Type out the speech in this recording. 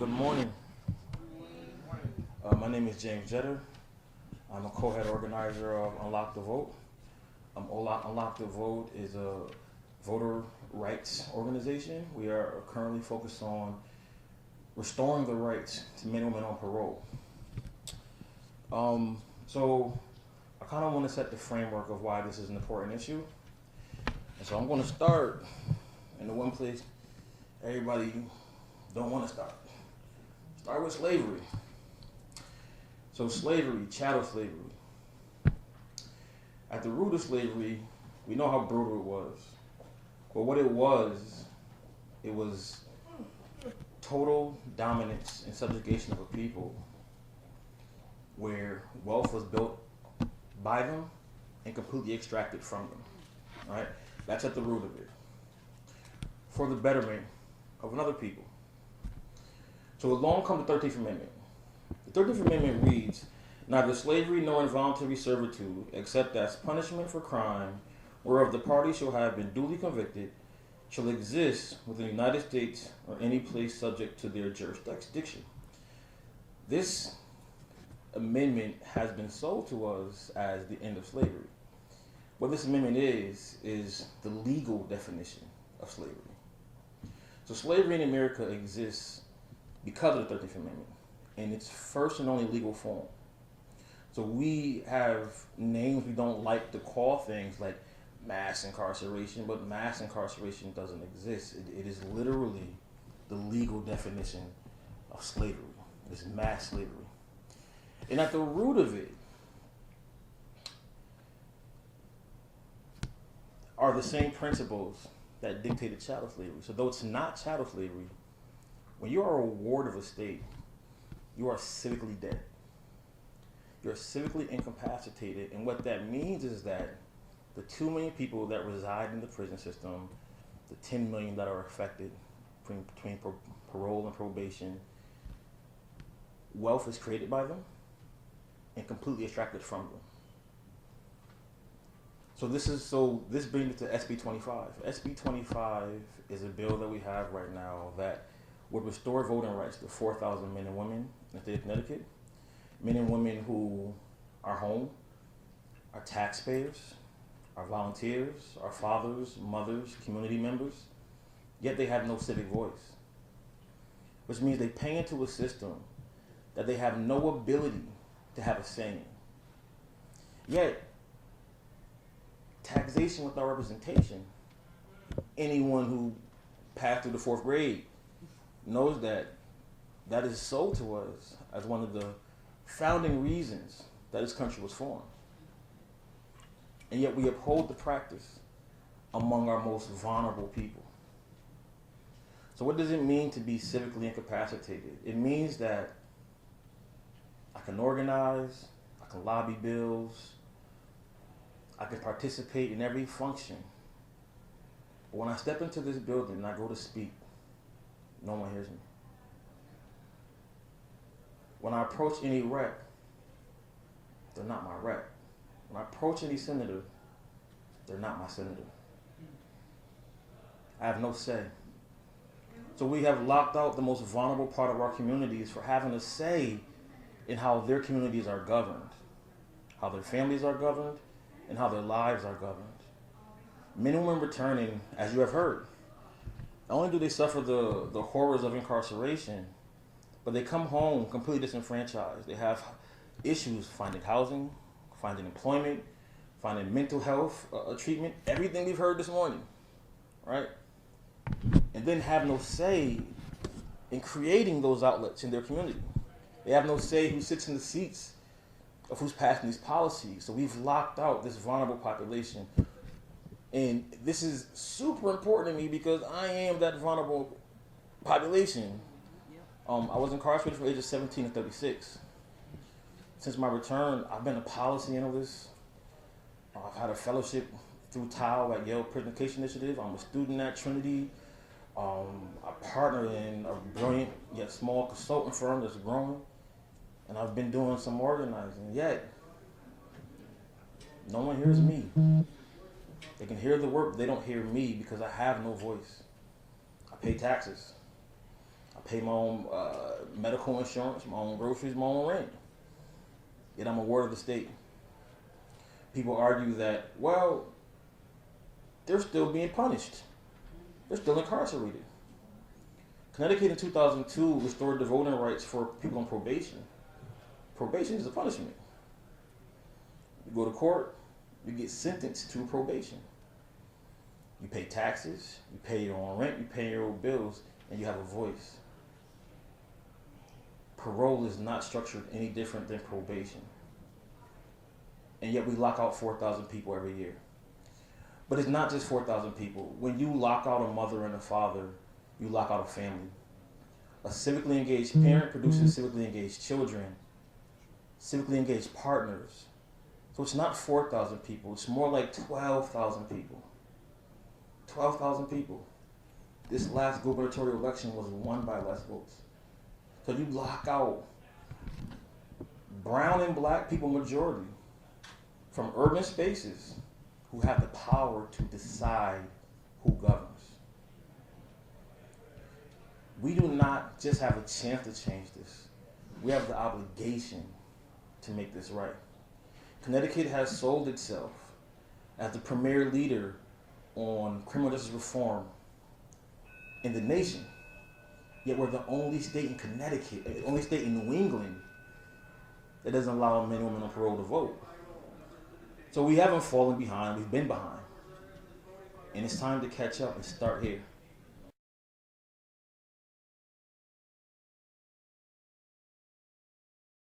Good morning. My name is James Jetter. I'm a co-head organizer of Unlock the Vote. Unlock the Vote is a voter rights organization. We are currently focused on restoring the rights to men and women on parole. So I kind of want to set the framework of why this is an important issue. And so I'm going to start in the one place everybody don't want to start. Start with slavery. So slavery, chattel slavery. At the root of slavery, we know how brutal it was. But what it was total dominance and subjugation of a people where wealth was built by them and completely extracted from them. Right? That's at the root of it. For the betterment of another people. So along comes the 13th Amendment. The 13th Amendment reads, "Neither slavery nor involuntary servitude, except as punishment for crime, whereof the party shall have been duly convicted, shall exist within the United States or any place subject to their jurisdiction." This amendment has been sold to us as the end of slavery. What this amendment is the legal definition of slavery. So slavery in America exists because of the 13th Amendment in its first and only legal form. So we have names we don't like to call things like mass incarceration, but mass incarceration doesn't exist. It is literally the legal definition of slavery. It's mass slavery. And at the root of it are the same principles that dictated chattel slavery. So though it's not chattel slavery, when you are a ward of a state, you are civically dead. You're civically incapacitated, and what that means is that the 2 million people that reside in the prison system, the 10 million that are affected between parole and probation, wealth is created by them and completely extracted from them. So this brings me to SB 25. SB 25 is a bill that we have right now that would restore voting rights to 4,000 men and women in the state of Connecticut. Men and women who are home, are taxpayers, are volunteers, are fathers, mothers, community members, yet they have no civic voice. Which means they pay into a system that they have no ability to have a say in. Yet, taxation without representation, anyone who passed through the 4th grade knows that is sold to us as one of the founding reasons that this country was formed. And yet we uphold the practice among our most vulnerable people. So what does it mean to be civically incapacitated? It means that I can organize, I can lobby bills, I can participate in every function. But when I step into this building and I go to speak, no one hears me. When I approach any rep, they're not my rep. When I approach any senator, they're not my senator. I have no say. So we have locked out the most vulnerable part of our communities for having a say in how their communities are governed, how their families are governed, and how their lives are governed. Men and women returning, as you have heard, not only do they suffer the horrors of incarceration, but they come home completely disenfranchised. They have issues finding housing, finding employment, finding mental health treatment, everything we've heard this morning, right? And then have no say in creating those outlets in their community. They have no say who sits in the seats of who's passing these policies. So we've locked out this vulnerable population. And this is super important to me because I am that vulnerable population. I was incarcerated from ages 17 to 36. Since my return, I've been a policy analyst. I've had a fellowship through TAO at Yale Prison Education Initiative. I'm a student at Trinity. I partner in a brilliant yet small consulting firm that's growing. And I've been doing some organizing. Yet, no one hears me. They can hear the work, but they don't hear me because I have no voice. I pay taxes. I pay my own medical insurance, my own groceries, my own rent. Yet I'm a ward of the state. People argue that, well, they're still being punished. They're still incarcerated. Connecticut in 2002 restored the voting rights for people on probation. Probation is a punishment. You go to court, you get sentenced to probation. You pay taxes, you pay your own rent, you pay your own bills, and you have a voice. Parole is not structured any different than probation. And yet we lock out 4,000 people every year. But it's not just 4,000 people. When you lock out a mother and a father, you lock out a family. A civically engaged parent produces civically engaged children, civically engaged partners. So it's not 4,000 people, it's more like 12,000 people. 12,000 people. This last gubernatorial election was won by less votes. So you lock out brown and black people majority from urban spaces who have the power to decide who governs. We do not just have a chance to change this. We have the obligation to make this right. Connecticut has sold itself as the premier leader on criminal justice reform in the nation. Yet we're the only state in Connecticut, the only state in New England that doesn't allow men and women on parole to vote. So we haven't fallen behind, we've been behind. And it's time to catch up and start here.